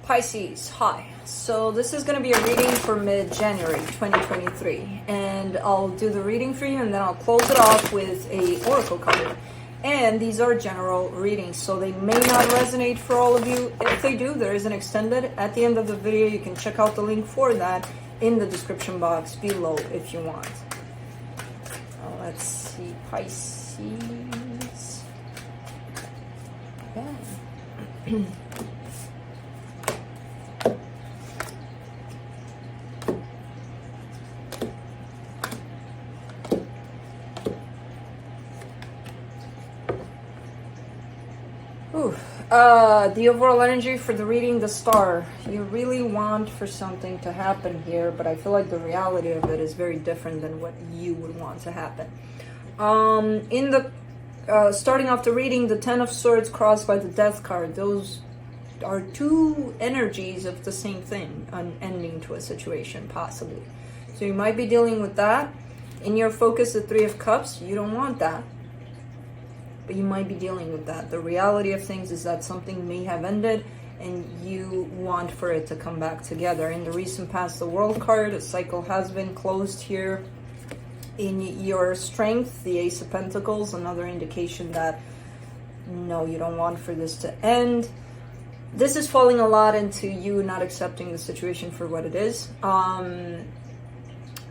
Pisces, hi. So this is going to be a reading for mid-January 2023, and I'll do the reading for you and then I'll close it off with a oracle card. And these are general readings, so they may not resonate for all of you. If they do, there is an extended at the end of the video. You can check out the link for that in the description box below if you want. Let's see, Pisces. Okay. The overall energy for the reading, the star. You really want for something to happen here, but I feel like the reality of it is very different than what you would want to happen. In the starting off the reading, the Ten of Swords crossed by the Death card. Those are two energies of the same thing, an ending to a situation, possibly. So you might be dealing with that. In your focus, the Three of Cups, you don't want that. But you might be dealing with that. The reality of things is that something may have ended and you want for it to come back together. In the recent past, the World card, a cycle has been closed here. In your strength, the Ace of Pentacles, another indication that no, you don't want for this to end. This is falling a lot into you not accepting the situation for what it is.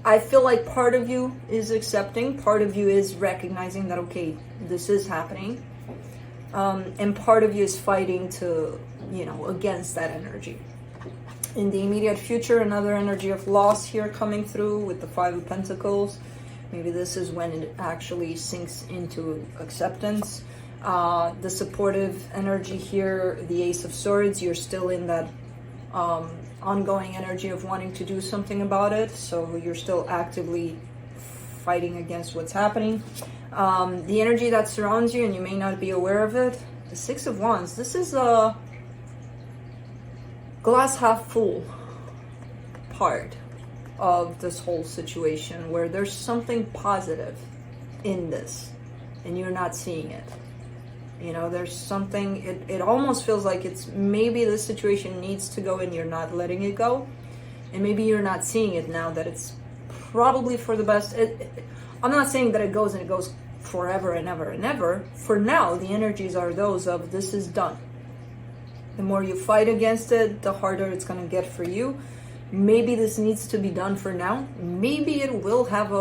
I feel like part of you is accepting, part of you is recognizing that, okay, this is happening. And part of you is fighting to, against that energy. In the immediate future, another energy of loss here coming through with the Five of Pentacles. Maybe this is when it actually sinks into acceptance. The supportive energy here, the Ace of Swords, you're still in that ongoing energy of wanting to do something about it, so you're still actively fighting against what's happening. The energy that surrounds you, and you may not be aware of it, the Six of Wands. This is a glass half full part of this whole situation, where there's something positive in this and you're not seeing it. There's something, it almost feels like it's maybe this situation needs to go and you're not letting it go. And maybe you're not seeing it now that it's probably for the best. I'm not saying that it goes and it goes forever and ever and ever. For now, the energies are those of this is done. The more you fight against it, the harder it's going to get for you. Maybe this needs to be done for now. Maybe it will have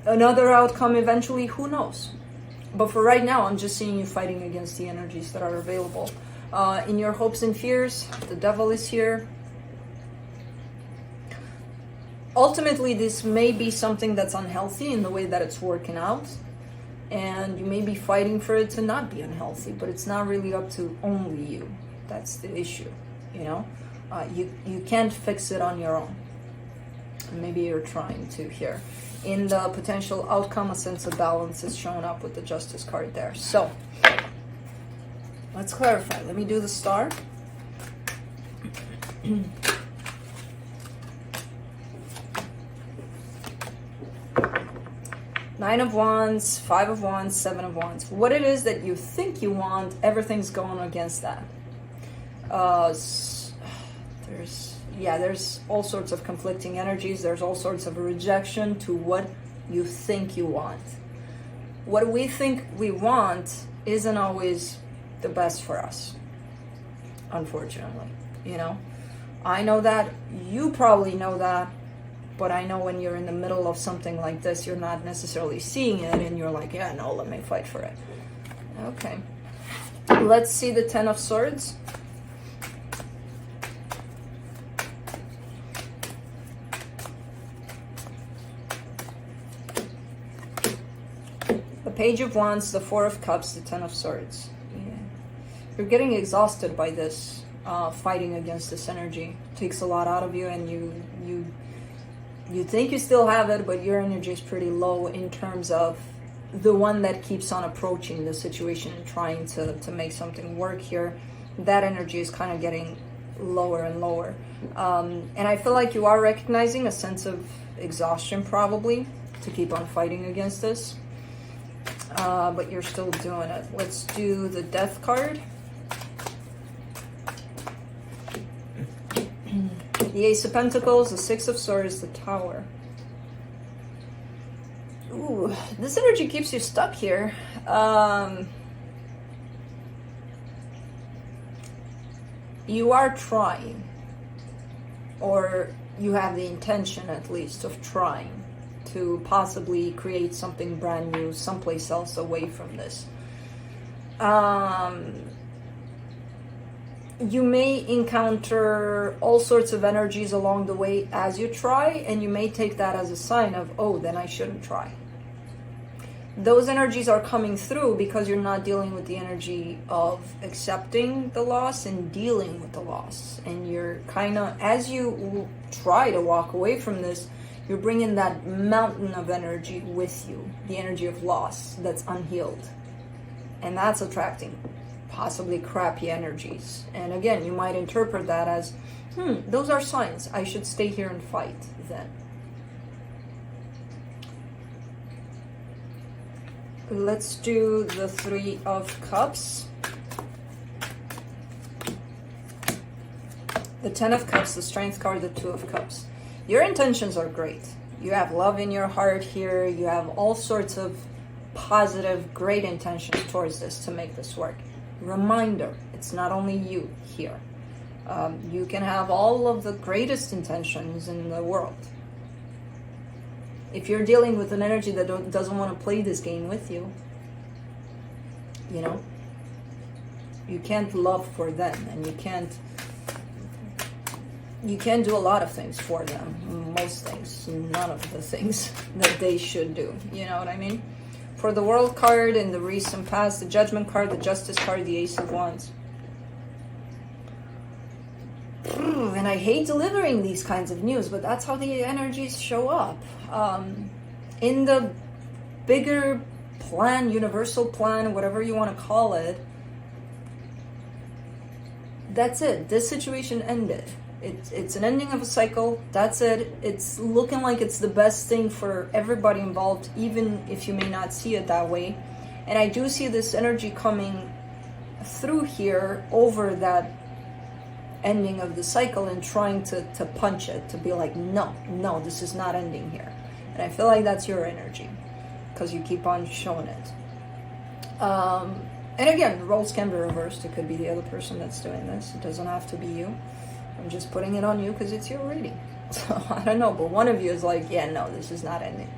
another outcome eventually. Who knows? But for right now, I'm just seeing you fighting against the energies that are available. In your hopes and fears, the Devil is here. Ultimately, this may be something that's unhealthy in the way that it's working out. And you may be fighting for it to not be unhealthy, but it's not really up to only you. That's the issue, You can't fix it on your own. Maybe you're trying to here. In the potential outcome, a sense of balance is showing up with the Justice card there. So, let's clarify. Let me do the star. Nine of Wands, Five of Wands, Seven of Wands. What it is that you think you want, everything's going against that. There's all sorts of conflicting energies. There's all sorts of rejection to what you think you want. What we think we want isn't always the best for us, unfortunately. I know that, you probably know that, but I know when you're in the middle of something like this, you're not necessarily seeing it, and you're like, yeah, no, let me fight for it. Okay. Let's see the Ten of Swords. The Page of Wands, the Four of Cups, the Ten of Swords. Yeah. You're getting exhausted by this, fighting against this energy. It takes a lot out of you, and you think you still have it, but your energy is pretty low in terms of the one that keeps on approaching the situation and trying to make something work here. That energy is kind of getting lower and lower. And I feel like you are recognizing a sense of exhaustion probably to keep on fighting against this. But you're still doing it. Let's do the Death card. The Ace of Pentacles, the Six of Swords, the Tower. Ooh, this energy keeps you stuck here. You are trying, or you have the intention at least of trying to possibly create something brand new someplace else away from this. You may encounter all sorts of energies along the way as you try, and you may take that as a sign of, oh, then I shouldn't try. Those energies are coming through because you're not dealing with the energy of accepting the loss and dealing with the loss. And you're kind of, as you try to walk away from this, you're bringing that mountain of energy with you, the energy of loss that's unhealed. And that's attracting possibly crappy energies. And again, you might interpret that as, those are signs. I should stay here and fight then. Let's do the Three of Cups. The Ten of Cups, the Strength card, the Two of Cups. Your intentions are great. You have love in your heart here. You have all sorts of positive, great intentions towards this to make this work. Reminder, it's not only you here. You can have all of the greatest intentions in the world. If you're dealing with an energy that doesn't want to play this game with you, you know, you can't love for them, and you can't do a lot of things for them. Most things, none of the things that they should do. You know what I mean? For the World card in the recent past, the Judgment card, the Justice card, the Ace of Wands. And I hate delivering these kinds of news, but that's how the energies show up. In the bigger plan, universal plan, whatever you want to call it, that's it. This situation ended. It's an ending of a cycle. That's it. It's looking like it's the best thing for everybody involved, even if you may not see it that way. And I do see this energy coming through here over that ending of the cycle and trying to punch it, to be like, no, this is not ending here. And I feel like that's your energy because you keep on showing it. And again, roles can be reversed. It could be the other person that's doing this. It doesn't have to be you. I'm just putting it on you because it's your reading. So I don't know, but one of you is like, yeah, no, this is not ending.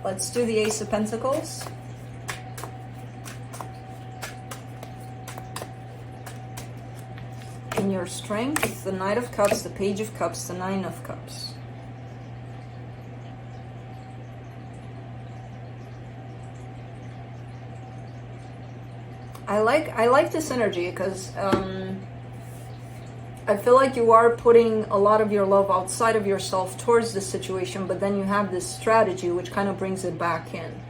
Let's do the Ace of Pentacles. In your strength, the Knight of Cups, the Page of Cups, the Nine of Cups. I like this energy because I feel like you are putting a lot of your love outside of yourself towards this situation, but then you have this strategy which kind of brings it back in.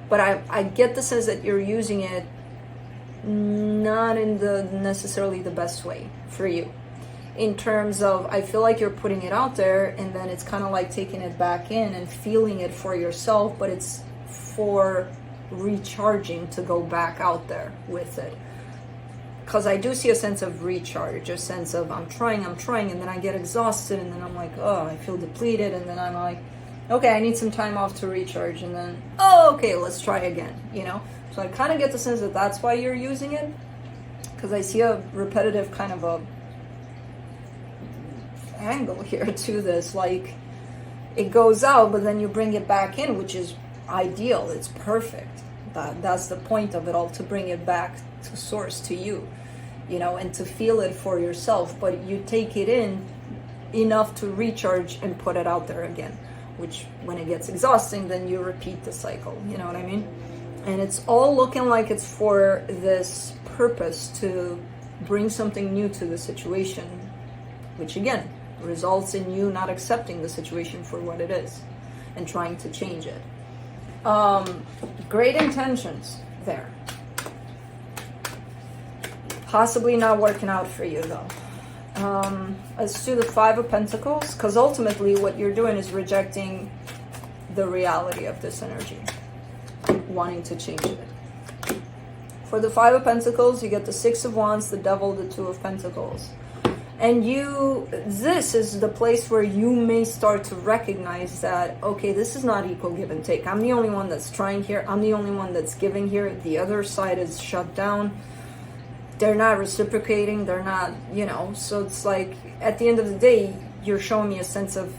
But I get the sense that you're using it not in the necessarily the best way for you. In terms of, I feel like you're putting it out there and then it's kind of like taking it back in and feeling it for yourself, but it's for recharging to go back out there with it. Because I do see a sense of recharge, a sense of I'm trying, and then I get exhausted, and then I'm like, oh, I feel depleted, and then I'm like, okay, I need some time off to recharge, and then, oh, okay, let's try again, you know? So I kind of get the sense that that's why you're using it, because I see a repetitive kind of a angle here to this, like it goes out, but then you bring it back in, which is ideal. It's perfect. That's the point of it all, to bring it back to source, to you, you know, and to feel it for yourself. But you take it in enough to recharge and put it out there again, which when it gets exhausting, then you repeat the cycle, you know what I mean? And it's all looking like it's for this purpose, to bring something new to the situation, which again results in you not accepting the situation for what it is and trying to change it. Great intentions there. Possibly not working out for you though. Let's do the Five of Pentacles, because ultimately what you're doing is rejecting the reality of this energy, wanting to change it. For the Five of Pentacles, you get the Six of Wands, the Devil, the Two of Pentacles. And this is the place where you may start to recognize that, okay, this is not equal give and take. I'm the only one that's trying here. I'm the only one that's giving here. The other side is shut down. They're not reciprocating. They're not, so it's like, at the end of the day, you're showing me a sense of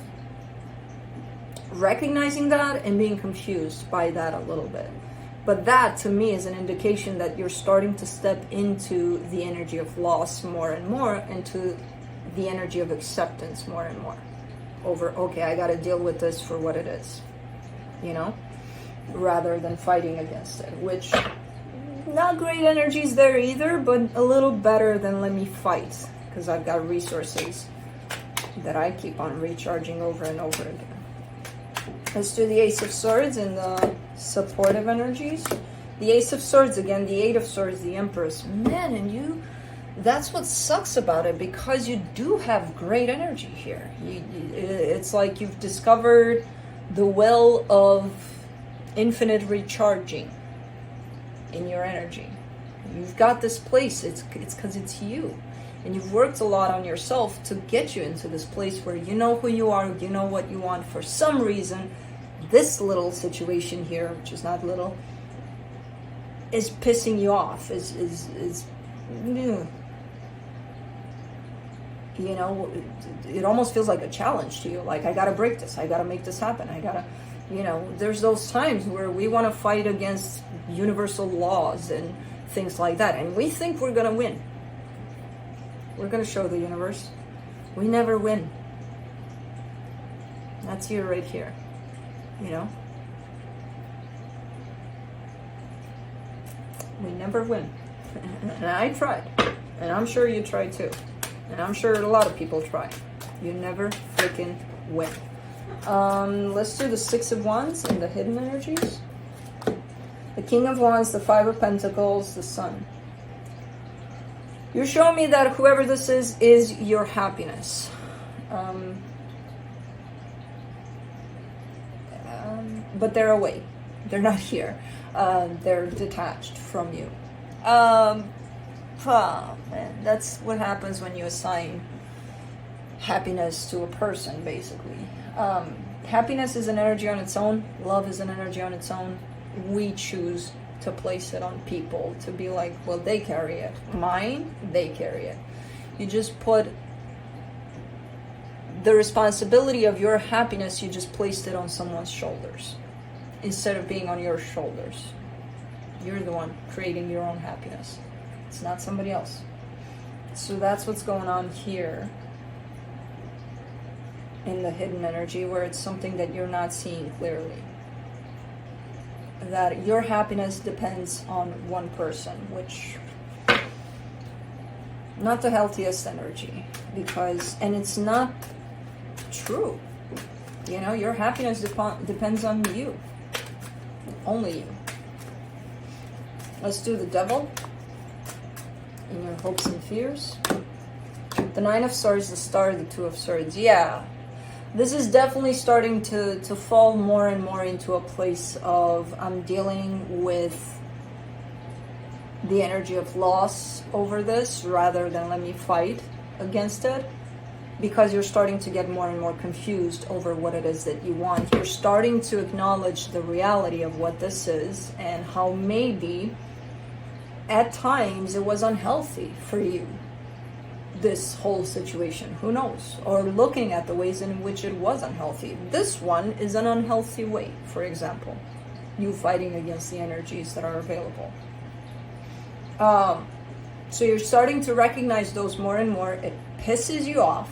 recognizing that and being confused by that a little bit. But that, to me, is an indication that you're starting to step into the energy of loss more and more, into the energy of acceptance more and more. Over, okay, I got to deal with this for what it is, rather than fighting against it, which, not great energies there either, but a little better than let me fight, because I've got resources that I keep on recharging over and over again. Let's do the Ace of Swords and the supportive energies. The Ace of Swords, again, the Eight of Swords, the Empress. Man, and that's what sucks about it, because you do have great energy here. It's like you've discovered the well of infinite recharging in your energy. You've got this place. It's because it's you. And you've worked a lot on yourself to get you into this place where you know who you are, you know what you want. For some reason, this little situation here, which is not little, is pissing you off, is it almost feels like a challenge to you. Like, I gotta break this, I gotta make this happen, I gotta, there's those times where we want to fight against universal laws and things like that, and we think we're gonna win. We're going to show the universe we never win. That's here, right here. We never win. And I tried. And I'm sure you tried too. And I'm sure a lot of people try. You never freaking win. Let's do the Six of Wands and the hidden energies. The King of Wands, the Five of Pentacles, the Sun. You're showing me that whoever this is your happiness. But they're away. They're not here. They're detached from you. Man, that's what happens when you assign happiness to a person, basically. Happiness is an energy on its own. Love is an energy on its own. We choose to place it on people, to be like, well, they carry it. Mine, they carry it. You just put the responsibility of your happiness, you just placed it on someone's shoulders instead of being on your shoulders. You're the one creating your own happiness. It's not somebody else. So that's what's going on here in the hidden energy, where it's something that you're not seeing clearly. That your happiness depends on one person, which not the healthiest energy, and it's not true. Your happiness depends on you, only you. Let's do the Devil in your hopes and fears. The Nine of Swords, the Star, the Two of Swords. Yeah. This is definitely starting to fall more and more into a place of I'm dealing with the energy of loss over this rather than let me fight against it, because you're starting to get more and more confused over what it is that you want. You're starting to acknowledge the reality of what this is and how maybe at times it was unhealthy for you, this whole situation. Who knows? Or looking at the ways in which it was unhealthy. This one is an unhealthy way, for example. You fighting against the energies that are available. So you're starting to recognize those more and more. It pisses you off.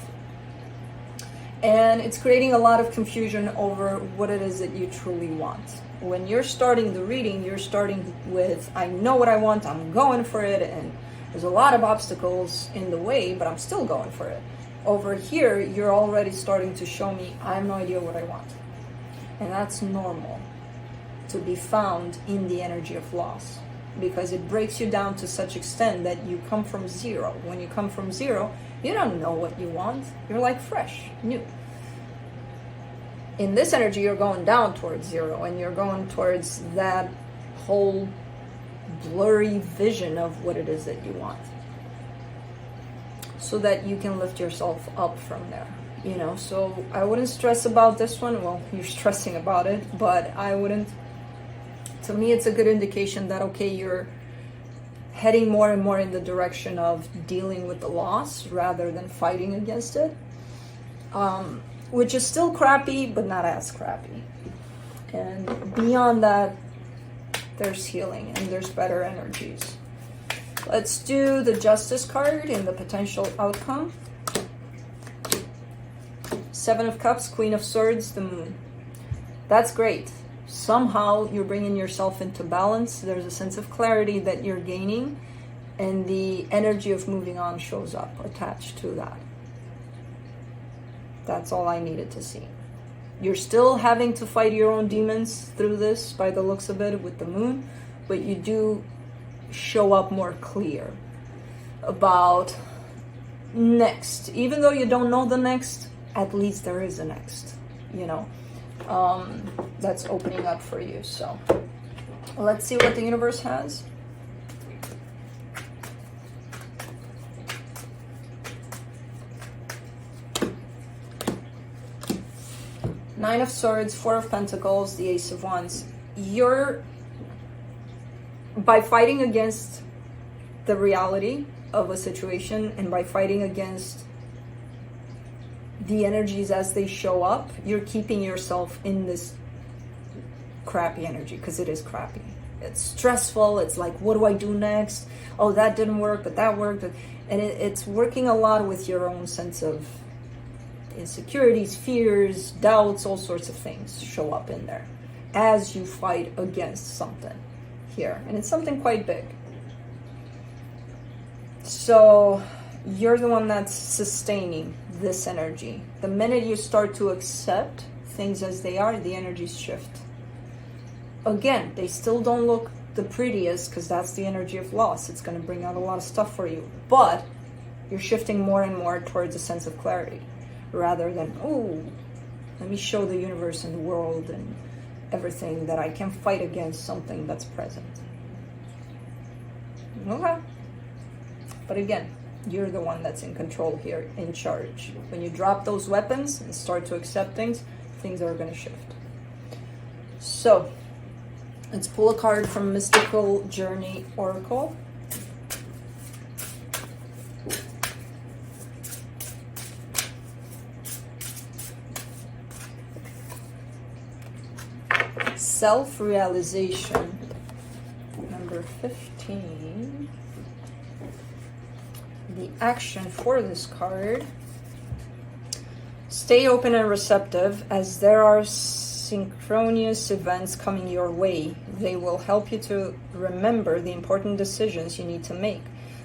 And it's creating a lot of confusion over what it is that you truly want. When you're starting the reading, you're starting with, I know what I want, I'm going for it, and there's a lot of obstacles in the way, but I'm still going for it. Over here, you're already starting to show me, I have no idea what I want. And that's normal to be found in the energy of loss, because it breaks you down to such extent that you come from zero. When you come from zero, you don't know what you want. You're like fresh, new. In this energy, you're going down towards zero, and you're going towards that whole blurry vision of what it is that you want, so that you can lift yourself up from there, you know. So I wouldn't stress about this one. Well, you're stressing about it, but I wouldn't. To me, it's a good indication that, okay, you're heading more and more in the direction of dealing with the loss rather than fighting against it, which is still crappy, but not as crappy. And beyond that, there's healing and there's better energies. Let's do the Justice card in the potential outcome. Seven of Cups, Queen of Swords, the Moon. That's great. Somehow you're bringing yourself into balance. There's a sense of clarity that you're gaining, and the energy of moving on shows up attached to that. That's all I needed to see. You're still having to fight your own demons through this, by the looks of it, with the Moon, but you do show up more clear about next. Even though you don't know the next, at least there is a next, you know, that's opening up for you. So let's see what the universe has. Nine of Swords, Four of Pentacles, the Ace of Wands. You're, by fighting against the reality of a situation and by fighting against the energies as they show up, you're keeping yourself in this crappy energy, because it is crappy. It's stressful. It's like, what do I do next? Oh, that didn't work, but that worked. And it's working a lot with your own sense of insecurities, fears, doubts, all sorts of things show up in there as you fight against something here. And it's something quite big. So you're the one that's sustaining this energy. The minute you start to accept things as they are, the energies shift. Again, they still don't look the prettiest, because that's the energy of loss. It's going to bring out a lot of stuff for you. But you're shifting more and more towards a sense of clarity, rather than, oh, let me show the universe and the world and everything that I can fight against something that's present. Okay. But again, you're the one that's in control here, in charge. When you drop those weapons and start to accept things, things are going to shift. So let's pull a card from Mystical Journey Oracle. Self-realization, number 15. The action for this card: stay open and receptive, as there are synchronous events coming your way. They will help you to remember the important decisions you need to make,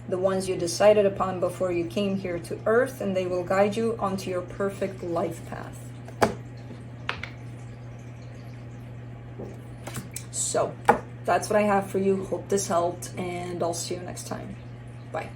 the ones you decided upon before you came here to Earth, and they will guide you onto your perfect life path. So that's what I have for you. Hope this helped, and I'll see you next time. Bye.